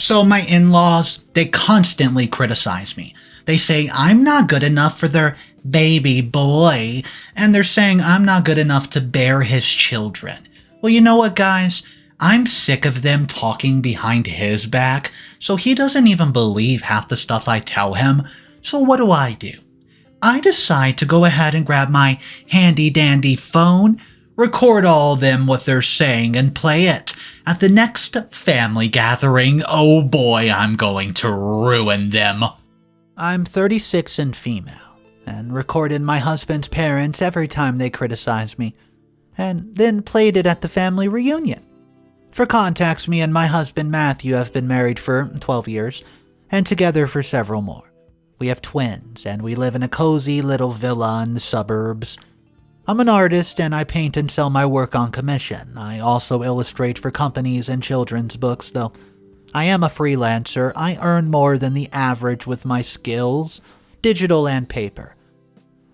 So my in-laws, they constantly criticize me. They say I'm not good enough for their baby boy, and they're saying I'm not good enough to bear his children. Well, you know what, guys? I'm sick of them talking behind his back, so he doesn't even believe half the stuff I tell him. So what do? I decide to go ahead and grab my handy-dandy phone, record all them what they're saying, and play it. At the next family gathering, oh boy, I'm going to ruin them. I'm 36 and female, and recorded my husband's parents every time they criticize me, and then played it at the family reunion. For context, me and my husband Matthew have been married for 12 years, and together for several more. We have twins, and we live in a cozy little villa in the suburbs. I'm an artist, and I paint and sell my work on commission. I also illustrate for companies and children's books, though I am a freelancer. I earn more than the average with my skills, digital and paper.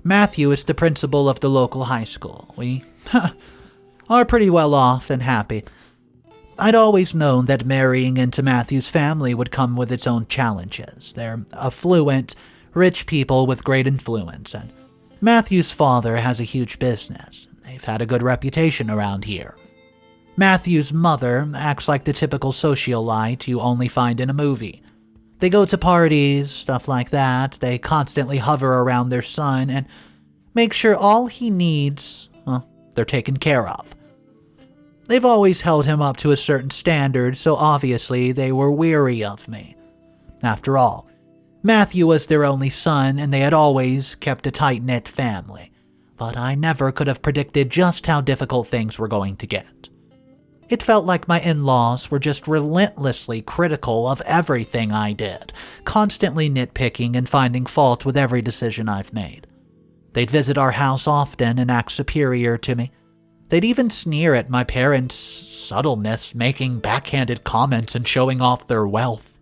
Matthew is the principal of the local high school. We are pretty well off and happy. I'd always known that marrying into Matthew's family would come with its own challenges. They're affluent, rich people with great influence, and Matthew's father has a huge business. They've had a good reputation around here. Matthew's mother acts like the typical socialite you only find in a movie. They go to parties, stuff like that. They constantly hover around their son and make sure all he needs, they're taken care of. They've always held him up to a certain standard, so obviously they were weary of me. After all, Matthew was their only son, and they had always kept a tight-knit family. But I never could have predicted just how difficult things were going to get. It felt like my in-laws were just relentlessly critical of everything I did, constantly nitpicking and finding fault with every decision I've made. They'd visit our house often and act superior to me. They'd even sneer at my parents' subtleness, making backhanded comments and showing off their wealth.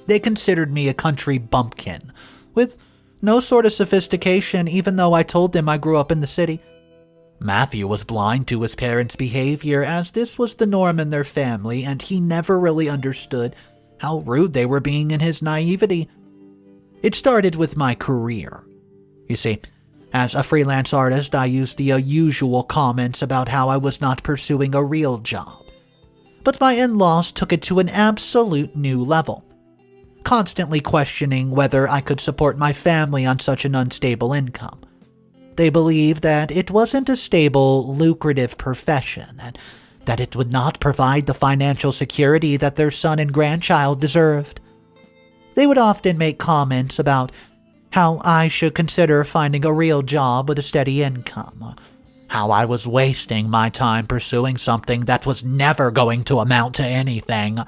They considered me a country bumpkin, with no sort of sophistication, even though I told them I grew up in the city. Matthew was blind to his parents' behavior, as this was the norm in their family, and he never really understood how rude they were being in his naivety. It started with my career. You see, as a freelance artist, I used the usual comments about how I was not pursuing a real job. But my in-laws took it to an absolute new level, constantly questioning whether I could support my family on such an unstable income. They believed that it wasn't a stable, lucrative profession, and that it would not provide the financial security that their son and grandchild deserved. They would often make comments about how I should consider finding a real job with a steady income, how I was wasting my time pursuing something that was never going to amount to anything.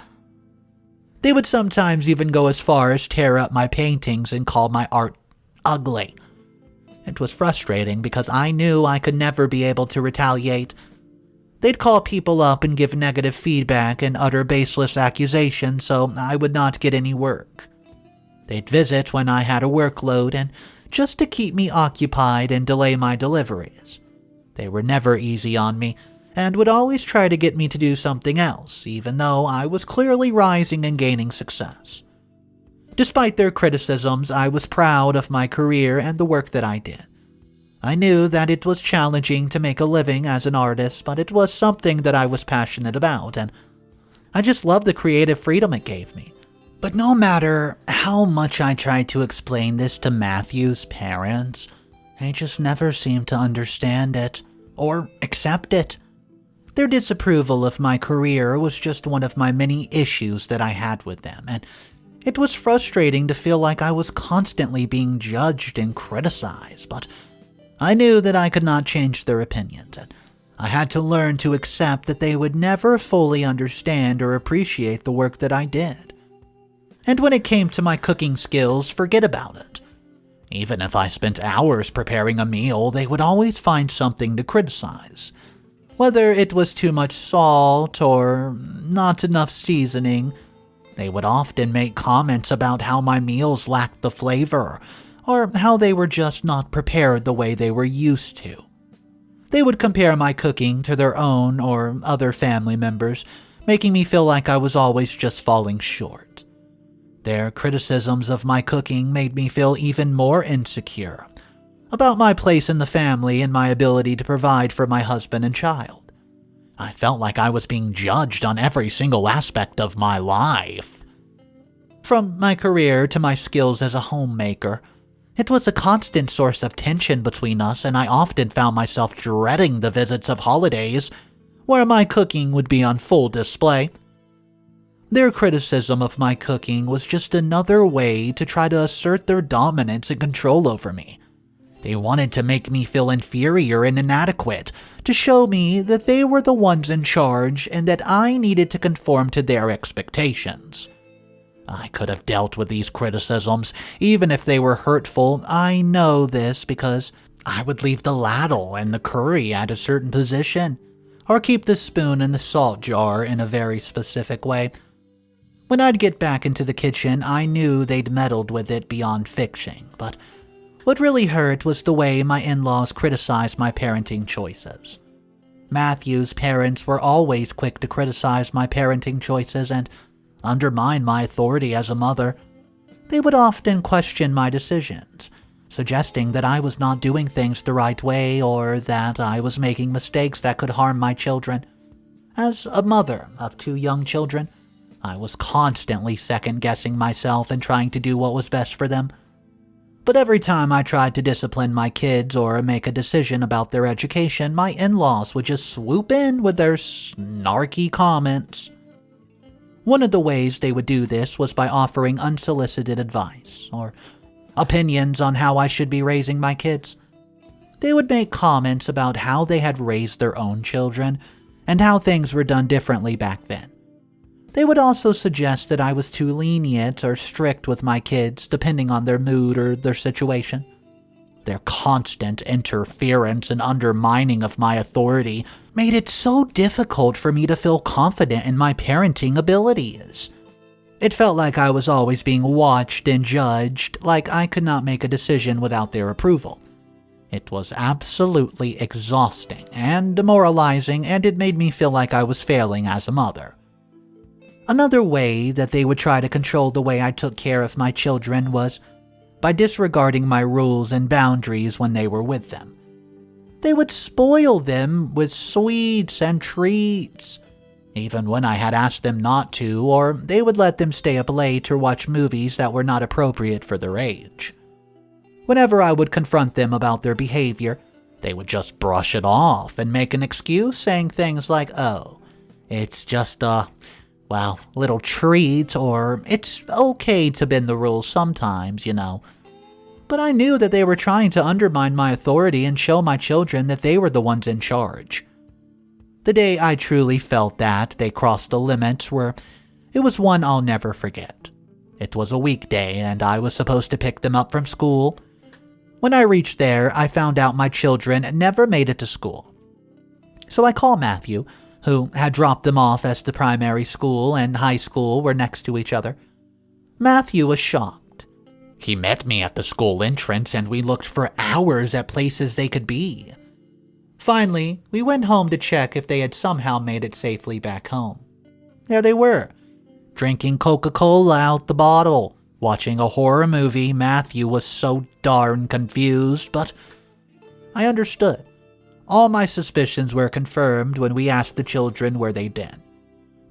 They would sometimes even go as far as tear up my paintings and call my art ugly. It was frustrating because I knew I could never be able to retaliate. They'd call people up and give negative feedback and utter baseless accusations, so I would not get any work. They'd visit when I had a workload, and just to keep me occupied and delay my deliveries. They were never easy on me, and would always try to get me to do something else, even though I was clearly rising and gaining success. Despite their criticisms, I was proud of my career and the work that I did. I knew that it was challenging to make a living as an artist, but it was something that I was passionate about, and I just loved the creative freedom it gave me. But no matter how much I tried to explain this to Matthew's parents, they just never seemed to understand it or accept it. Their disapproval of my career was just one of my many issues that I had with them, and it was frustrating to feel like I was constantly being judged and criticized, but I knew that I could not change their opinions, and I had to learn to accept that they would never fully understand or appreciate the work that I did. And when it came to my cooking skills, forget about it. Even if I spent hours preparing a meal, they would always find something to criticize. Whether it was too much salt or not enough seasoning, they would often make comments about how my meals lacked the flavor, or how they were just not prepared the way they were used to. They would compare my cooking to their own or other family members, making me feel like I was always just falling short. Their criticisms of my cooking made me feel even more insecure about my place in the family and my ability to provide for my husband and child. I felt like I was being judged on every single aspect of my life. From my career to my skills as a homemaker, it was a constant source of tension between us, and I often found myself dreading the visits of holidays where my cooking would be on full display. Their criticism of my cooking was just another way to try to assert their dominance and control over me. They wanted to make me feel inferior and inadequate, to show me that they were the ones in charge and that I needed to conform to their expectations. I could have dealt with these criticisms, even if they were hurtful. I know this because I would leave the ladle and the curry at a certain position, or keep the spoon in the salt jar in a very specific way. When I'd get back into the kitchen, I knew they'd meddled with it beyond fixing, but what really hurt was the way my in-laws criticized my parenting choices. Matthew's parents were always quick to criticize my parenting choices and undermine my authority as a mother. They would often question my decisions, suggesting that I was not doing things the right way or that I was making mistakes that could harm my children. As a mother of 2 young children, I was constantly second-guessing myself and trying to do what was best for them. But every time I tried to discipline my kids or make a decision about their education, my in-laws would just swoop in with their snarky comments. One of the ways they would do this was by offering unsolicited advice or opinions on how I should be raising my kids. They would make comments about how they had raised their own children and how things were done differently back then. They would also suggest that I was too lenient or strict with my kids, depending on their mood or their situation. Their constant interference and undermining of my authority made it so difficult for me to feel confident in my parenting abilities. It felt like I was always being watched and judged, like I could not make a decision without their approval. It was absolutely exhausting and demoralizing, and it made me feel like I was failing as a mother. Another way that they would try to control the way I took care of my children was by disregarding my rules and boundaries when they were with them. They would spoil them with sweets and treats, even when I had asked them not to, or they would let them stay up late or watch movies that were not appropriate for their age. Whenever I would confront them about their behavior, they would just brush it off and make an excuse, saying things like, "Oh, it's just little treat," or "It's okay to bend the rules sometimes, you know." But I knew that they were trying to undermine my authority and show my children that they were the ones in charge. The day I truly felt that they crossed the limit it was one I'll never forget. It was a weekday and I was supposed to pick them up from school. When I reached there, I found out my children never made it to school. So I called Matthew, who had dropped them off as the primary school and high school were next to each other. Matthew was shocked. He met me at the school entrance and we looked for hours at places they could be. Finally, we went home to check if they had somehow made it safely back home. There they were, drinking Coca-Cola out the bottle, watching a horror movie. Matthew was so darn confused, but I understood. All my suspicions were confirmed when we asked the children where they'd been.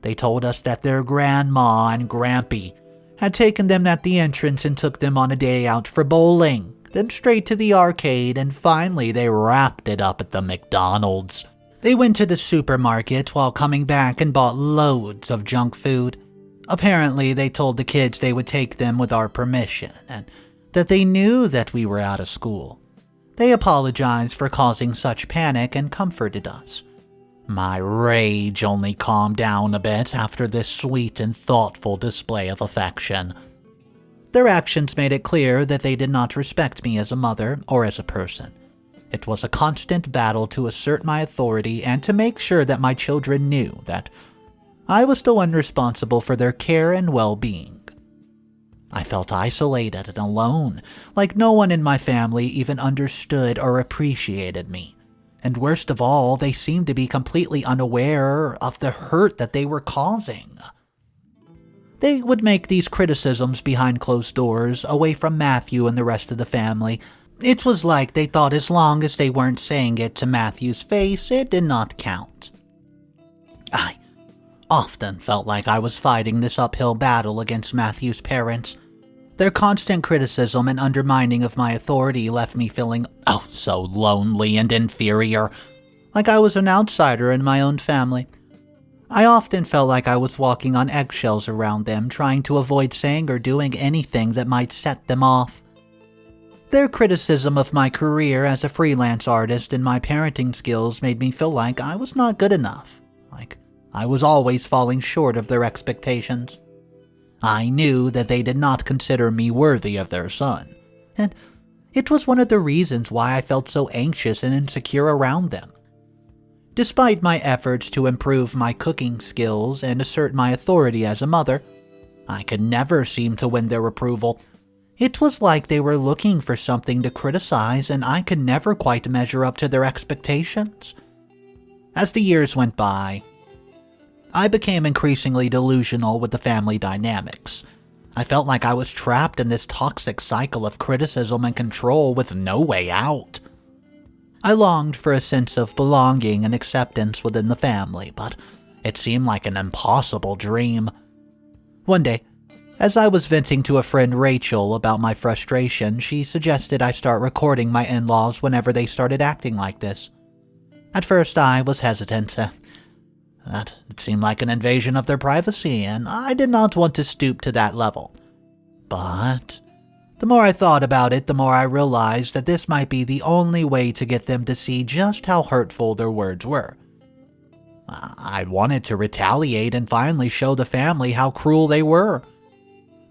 They told us that their grandma and grampy had taken them at the entrance and took them on a day out for bowling, then straight to the arcade, and finally they wrapped it up at the McDonald's. They went to the supermarket while coming back and bought loads of junk food. Apparently, they told the kids they would take them with our permission, and that they knew that we were out of school. They apologized for causing such panic and comforted us. My rage only calmed down a bit after this sweet and thoughtful display of affection. Their actions made it clear that they did not respect me as a mother or as a person. It was a constant battle to assert my authority and to make sure that my children knew that I was the one responsible for their care and well-being. I felt isolated and alone, like no one in my family even understood or appreciated me. And worst of all, they seemed to be completely unaware of the hurt that they were causing. They would make these criticisms behind closed doors, away from Matthew and the rest of the family. It was like they thought as long as they weren't saying it to Matthew's face, it did not count. I often felt like I was fighting this uphill battle against Matthew's parents. Their constant criticism and undermining of my authority left me feeling so lonely and inferior, like I was an outsider in my own family. I often felt like I was walking on eggshells around them, trying to avoid saying or doing anything that might set them off. Their criticism of my career as a freelance artist and my parenting skills made me feel like I was not good enough, like I was always falling short of their expectations. I knew that they did not consider me worthy of their son, and it was one of the reasons why I felt so anxious and insecure around them. Despite my efforts to improve my cooking skills and assert my authority as a mother, I could never seem to win their approval. It was like they were looking for something to criticize, and I could never quite measure up to their expectations. As the years went by, I became increasingly delusional with the family dynamics. I felt like I was trapped in this toxic cycle of criticism and control with no way out. I longed for a sense of belonging and acceptance within the family, but it seemed like an impossible dream. One day, as I was venting to a friend Rachel about my frustration, she suggested I start recording my in-laws whenever they started acting like this. At first, I was hesitant. That it seemed like an invasion of their privacy, and I did not want to stoop to that level. But the more I thought about it, the more I realized that this might be the only way to get them to see just how hurtful their words were. I wanted to retaliate and finally show the family how cruel they were.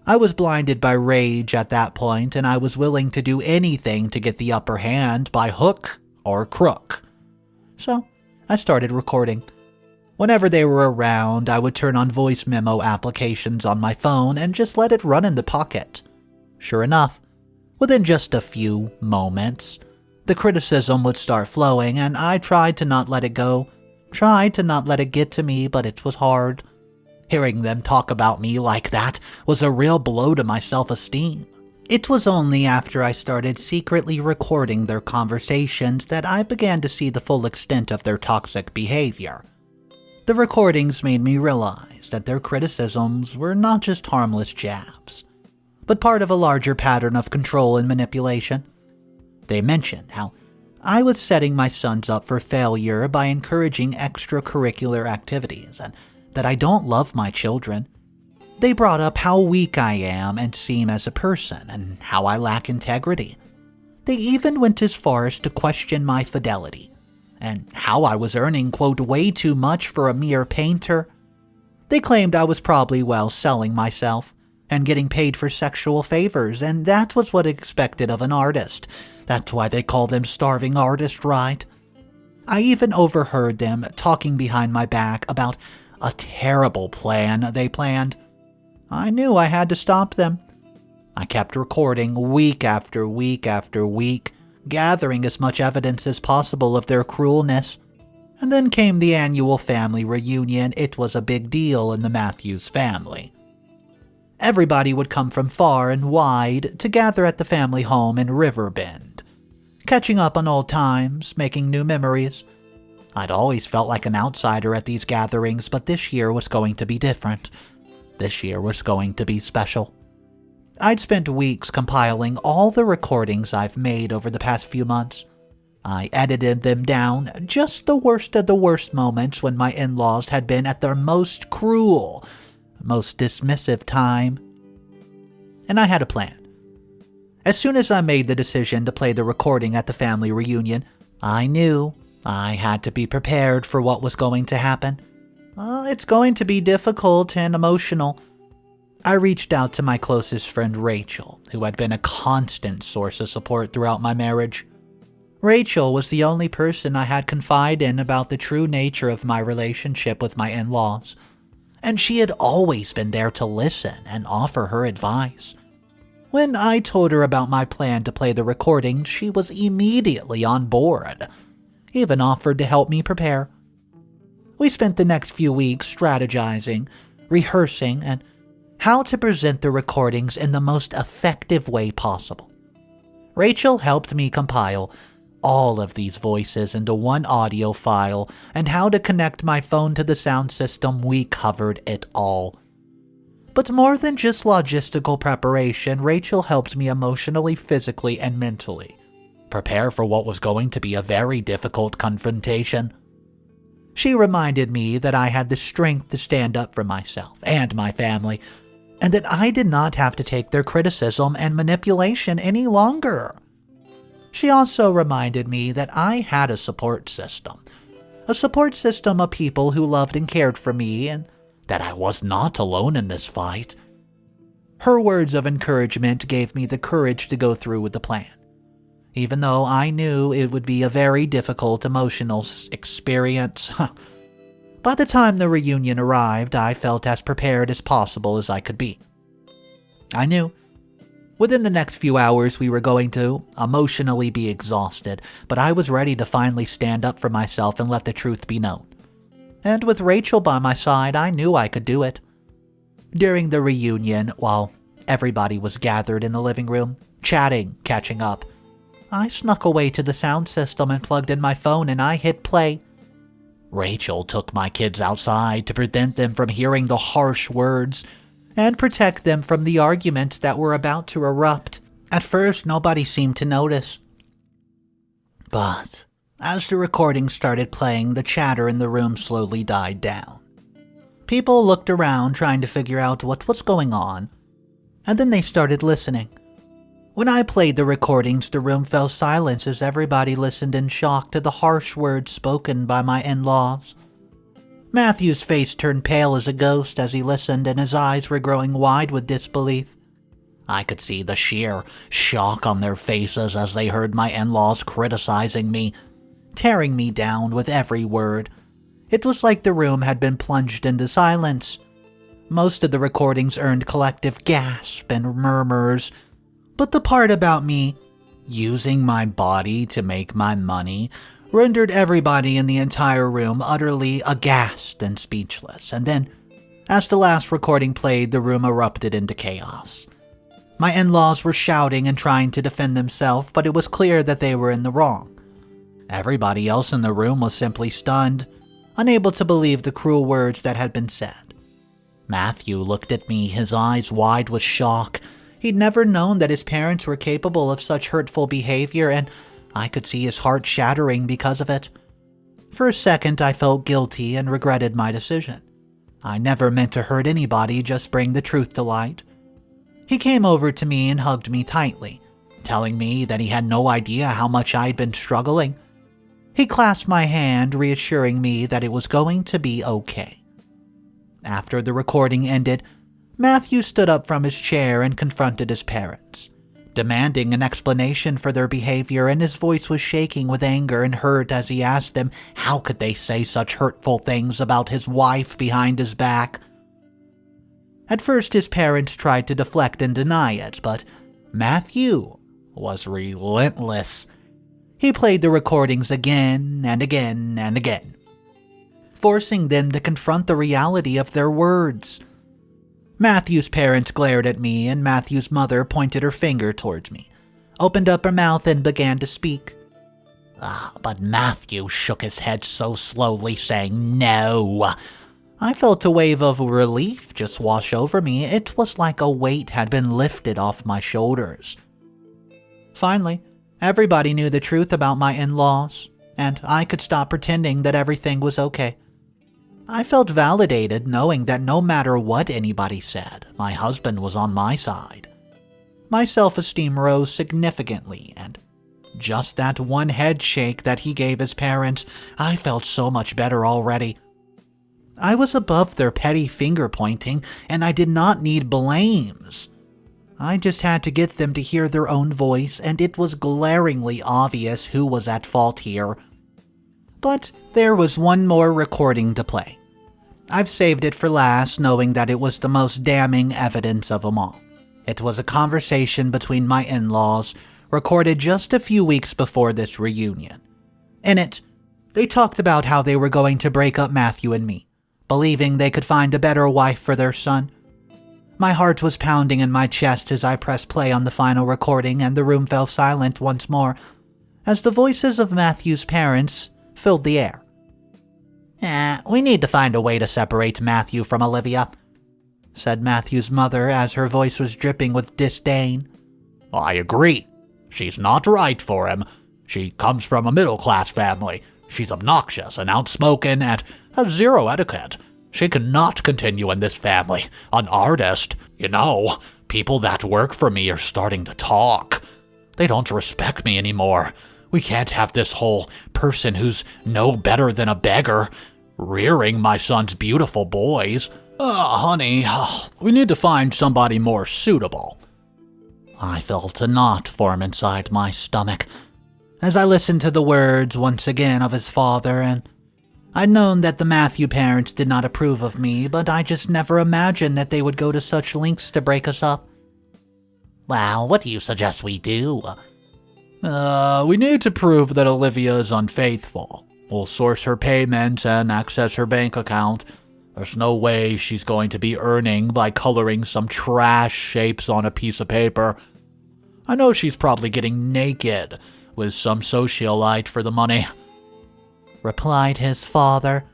I was blinded by rage at that point, and I was willing to do anything to get the upper hand by hook or crook. So I started recording. Whenever they were around, I would turn on voice memo applications on my phone and just let it run in the pocket. Sure enough, within just a few moments, the criticism would start flowing, and I tried to not let it go, tried to not let it get to me, but it was hard. Hearing them talk about me like that was a real blow to my self-esteem. It was only after I started secretly recording their conversations that I began to see the full extent of their toxic behavior. The recordings made me realize that their criticisms were not just harmless jabs, but part of a larger pattern of control and manipulation. They mentioned how I was setting my sons up for failure by encouraging extracurricular activities, and that I don't love my children. They brought up how weak I am and seem as a person, and how I lack integrity. They even went as far as to question my fidelity, and how I was earning, quote, way too much for a mere painter. They claimed I was probably, selling myself, and getting paid for sexual favors, and that was what expected of an artist. That's why they call them starving artists, right? I even overheard them talking behind my back about a terrible plan they planned. I knew I had to stop them. I kept recording week after week after week, gathering as much evidence as possible of their cruelness. And then came the annual family reunion. It was a big deal in the Matthews family. Everybody would come from far and wide to gather at the family home in Riverbend, catching up on old times, making new memories. I'd always felt like an outsider at these gatherings, but this year was going to be different. This year was going to be special. I'd spent weeks compiling all the recordings I've made over the past few months. I edited them down, just the worst of the worst moments when my in-laws had been at their most cruel, most dismissive time. And I had a plan. As soon as I made the decision to play the recording at the family reunion, I knew I had to be prepared for what was going to happen. It's going to be difficult and emotional. I reached out to my closest friend Rachel, who had been a constant source of support throughout my marriage. Rachel was the only person I had confided in about the true nature of my relationship with my in-laws, and she had always been there to listen and offer her advice. When I told her about my plan to play the recording, she was immediately on board. He even offered to help me prepare. We spent the next few weeks strategizing, rehearsing, and how to present the recordings in the most effective way possible. Rachel helped me compile all of these voices into one audio file, and how to connect my phone to the sound system. We covered it all. But more than just logistical preparation, Rachel helped me emotionally, physically, and mentally prepare for what was going to be a very difficult confrontation. She reminded me that I had the strength to stand up for myself and my family, and that I did not have to take their criticism and manipulation any longer. She also reminded me that I had a support system of people who loved and cared for me, and that I was not alone in this fight. Her words of encouragement gave me the courage to go through with the plan, even though I knew it would be a very difficult emotional experience. By the time the reunion arrived, I felt as prepared as possible as I could be. I knew within the next few hours we were going to emotionally be exhausted, but I was ready to finally stand up for myself and let the truth be known. And with Rachel by my side, I knew I could do it. During the reunion, while everybody was gathered in the living room, chatting, catching up, I snuck away to the sound system and plugged in my phone, and I hit play. Rachel took my kids outside to prevent them from hearing the harsh words and protect them from the arguments that were about to erupt. At first, nobody seemed to notice. But as the recording started playing, the chatter in the room slowly died down. People looked around trying to figure out what was going on, and then they started listening. When I played the recordings, the room fell silent as everybody listened in shock to the harsh words spoken by my in-laws. Matthew's face turned pale as a ghost as he listened, and his eyes were growing wide with disbelief. I could see the sheer shock on their faces as they heard my in-laws criticizing me, tearing me down with every word. It was like the room had been plunged into silence. Most of the recordings earned collective gasps and murmurs, but the part about me using my body to make my money rendered everybody in the entire room utterly aghast and speechless. And then, as the last recording played, the room erupted into chaos. My in-laws were shouting and trying to defend themselves, but it was clear that they were in the wrong. Everybody else in the room was simply stunned, unable to believe the cruel words that had been said. Matthew looked at me, his eyes wide with shock. He'd never known that his parents were capable of such hurtful behavior, and I could see his heart shattering because of it. For a second, I felt guilty and regretted my decision. I never meant to hurt anybody, just bring the truth to light. He came over to me and hugged me tightly, telling me that he had no idea how much I'd been struggling. He clasped my hand, reassuring me that it was going to be okay. After the recording ended, Matthew stood up from his chair and confronted his parents, demanding an explanation for their behavior, and his voice was shaking with anger and hurt as he asked them how could they say such hurtful things about his wife behind his back. At first, his parents tried to deflect and deny it, but Matthew was relentless. He played the recordings again and again and again, forcing them to confront the reality of their words. Matthew's parents glared at me, and Matthew's mother pointed her finger towards me, opened up her mouth, and began to speak. But Matthew shook his head so slowly, saying no. I felt a wave of relief just wash over me. It was like a weight had been lifted off my shoulders. Finally, everybody knew the truth about my in-laws, and I could stop pretending that everything was okay. I felt validated knowing that no matter what anybody said, my husband was on my side. My self-esteem rose significantly, and just that one head shake that he gave his parents, I felt so much better already. I was above their petty finger-pointing, and I did not need blames. I just had to get them to hear their own voice, and it was glaringly obvious who was at fault here. But there was one more recording to play. I've saved it for last, knowing that it was the most damning evidence of them all. It was a conversation between my in-laws, recorded just a few weeks before this reunion. In it, They talked about how they were going to break up Matthew and me, believing they could find a better wife for their son. My heart was pounding in my chest as I pressed play on the final recording, and the room fell silent once more as the voices of Matthew's parents filled the air. We need to find a way to separate Matthew from Olivia," said Matthew's mother as her voice was dripping with disdain. "I agree. She's not right for him. She comes from a middle-class family. She's obnoxious and outspoken and has zero etiquette. She cannot continue in this family. An artist, people that work for me are starting to talk. They don't respect me anymore. We can't have this whole person who's no better than a beggar rearing my son's beautiful boys. Honey, we need to find somebody more suitable." I felt a knot form inside my stomach as I listened to the words once again of his father, and I'd known that the Matthew parents did not approve of me, but I just never imagined that they would go to such lengths to break us up. "Well, what do you suggest we do?" We need to prove that Olivia is unfaithful. We'll source her payments and access her bank account. There's no way she's going to be earning by coloring some trash shapes on a piece of paper. I know she's probably getting naked with some socialite for the money," replied his father.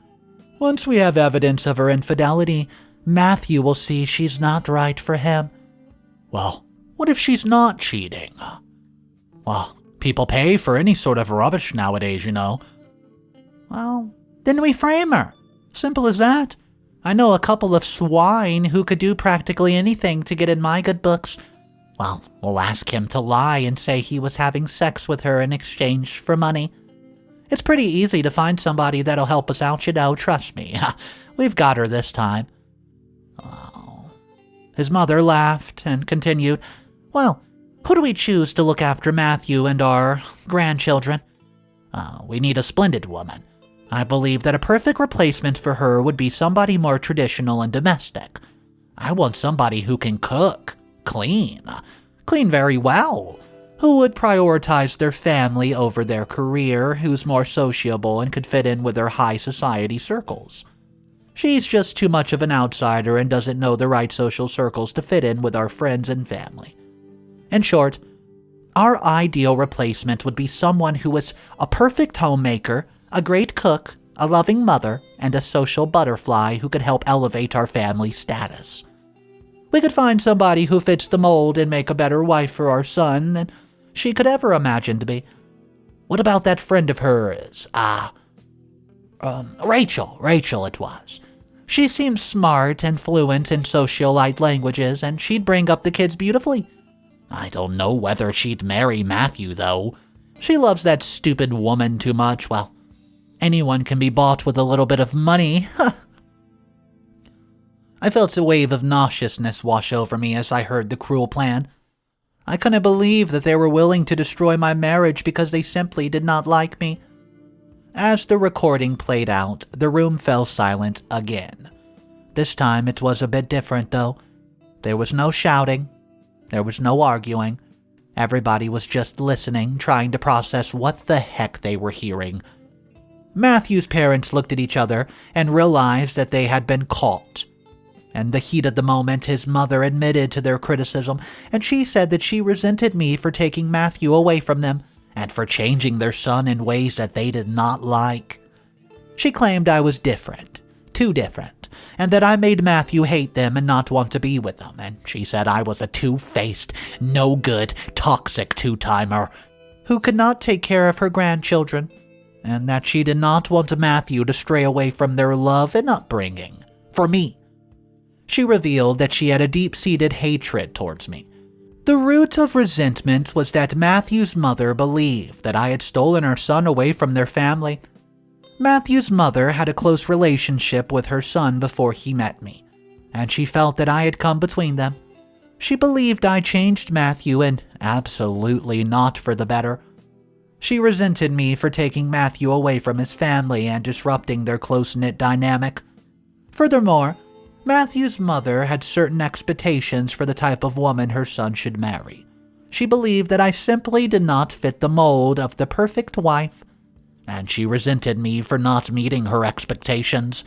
"Once we have evidence of her infidelity, Matthew will see she's not right for him." "Well, what if she's not cheating?" "Well, people pay for any sort of rubbish nowadays, "Well, then we frame her. Simple as that. I know a couple of swine who could do practically anything to get in my good books. Well, we'll ask him to lie and say he was having sex with her in exchange for money. It's pretty easy to find somebody that'll help us out, trust me. We've got her this time." Oh. His mother laughed and continued, "Well, who do we choose to look after Matthew and our grandchildren? We need a splendid woman. I believe that a perfect replacement for her would be somebody more traditional and domestic. I want somebody who can cook, clean very well, who would prioritize their family over their career, who's more sociable and could fit in with their high society circles. She's just too much of an outsider and doesn't know the right social circles to fit in with our friends and family. In short, our ideal replacement would be someone who was a perfect homemaker, a great cook, a loving mother, and a social butterfly who could help elevate our family status. We could find somebody who fits the mold and make a better wife for our son than she could ever imagine to be. What about that friend of hers? Rachel it was. She seems smart and fluent in socialite languages, and she'd bring up the kids beautifully. I don't know whether she'd marry Matthew, though. She loves that stupid woman too much. Well, anyone can be bought with a little bit of money." I felt a wave of nauseousness wash over me as I heard the cruel plan. I couldn't believe that they were willing to destroy my marriage because they simply did not like me. As the recording played out, the room fell silent again. This time it was a bit different, though. There was no shouting. There was no arguing. Everybody was just listening, trying to process what the heck they were hearing. Matthew's parents looked at each other and realized that they had been caught. In the heat of the moment, his mother admitted to their criticism, and she said that she resented me for taking Matthew away from them and for changing their son in ways that they did not like. She claimed I was different, too different, and that I made Matthew hate them and not want to be with them, and she said I was a two-faced, no-good, toxic two-timer who could not take care of her grandchildren, and that she did not want Matthew to stray away from their love and upbringing. For me. She revealed that she had a deep-seated hatred towards me. The root of resentment was that Matthew's mother believed that I had stolen her son away from their family. Matthew's mother had a close relationship with her son before he met me, and she felt that I had come between them. She believed I changed Matthew, and absolutely not for the better. She resented me for taking Matthew away from his family and disrupting their close-knit dynamic. Furthermore, Matthew's mother had certain expectations for the type of woman her son should marry. She believed that I simply did not fit the mold of the perfect wife. and she resented me for not meeting her expectations.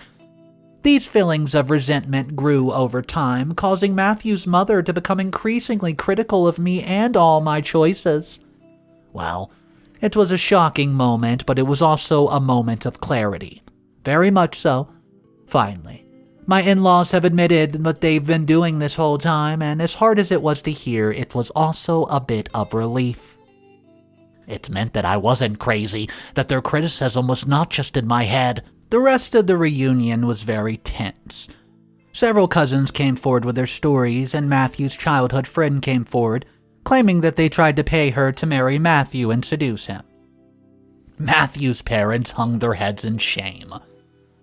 These feelings of resentment grew over time, causing Matthew's mother to become increasingly critical of me and all my choices. Well, it was a shocking moment, but it was also a moment of clarity. Very much so. Finally, my in-laws have admitted what they've been doing this whole time, and as hard as it was to hear, it was also a bit of relief. It meant that I wasn't crazy, that their criticism was not just in my head. The rest of the reunion was very tense. Several cousins came forward with their stories, and Matthew's childhood friend came forward, claiming that they tried to pay her to marry Matthew and seduce him. Matthew's parents hung their heads in shame,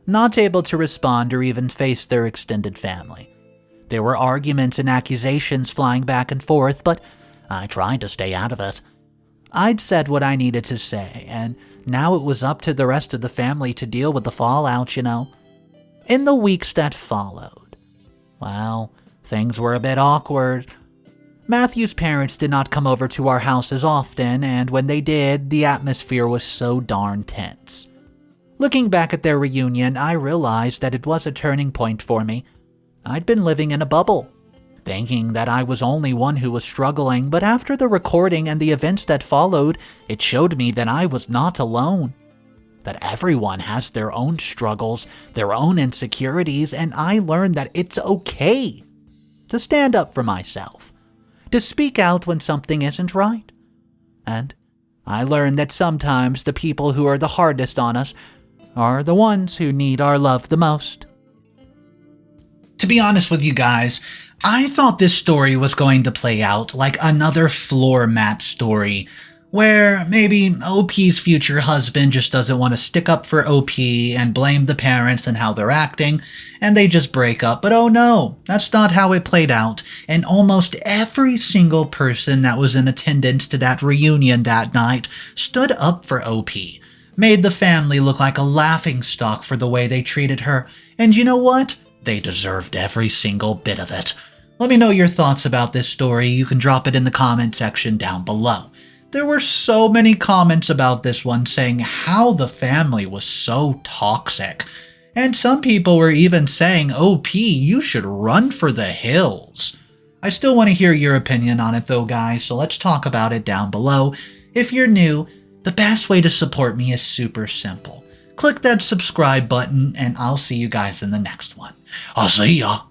not able to respond or even face their extended family. There were arguments and accusations flying back and forth, but I tried to stay out of it. I'd said what I needed to say, and now it was up to the rest of the family to deal with the fallout, In the weeks that followed, well, things were a bit awkward. Matthew's parents did not come over to our house as often, and when they did, the atmosphere was so darn tense. Looking back at their reunion, I realized that it was a turning point for me. I'd been living in a bubble, thinking that I was only one who was struggling, but after the recording and the events that followed, it showed me that I was not alone. That everyone has their own struggles, their own insecurities, and I learned that it's okay to stand up for myself, to speak out when something isn't right. And I learned that sometimes the people who are the hardest on us are the ones who need our love the most. To be honest with you guys, I thought this story was going to play out like another floor mat story, where maybe OP's future husband just doesn't want to stick up for OP and blame the parents and how they're acting, and they just break up. But oh no, that's not how it played out, and almost every single person that was in attendance to that reunion that night stood up for OP, made the family look like a laughingstock for the way they treated her, and you know what? They deserved every single bit of it. Let me know your thoughts about this story. You can drop it in the comment section down below. There were so many comments about this one saying how the family was so toxic. And some people were even saying, OP, you should run for the hills. I still want to hear your opinion on it though, guys, so let's talk about it down below. If you're new, the best way to support me is super simple. Click that subscribe button, and I'll see you guys in the next one. I'll see ya.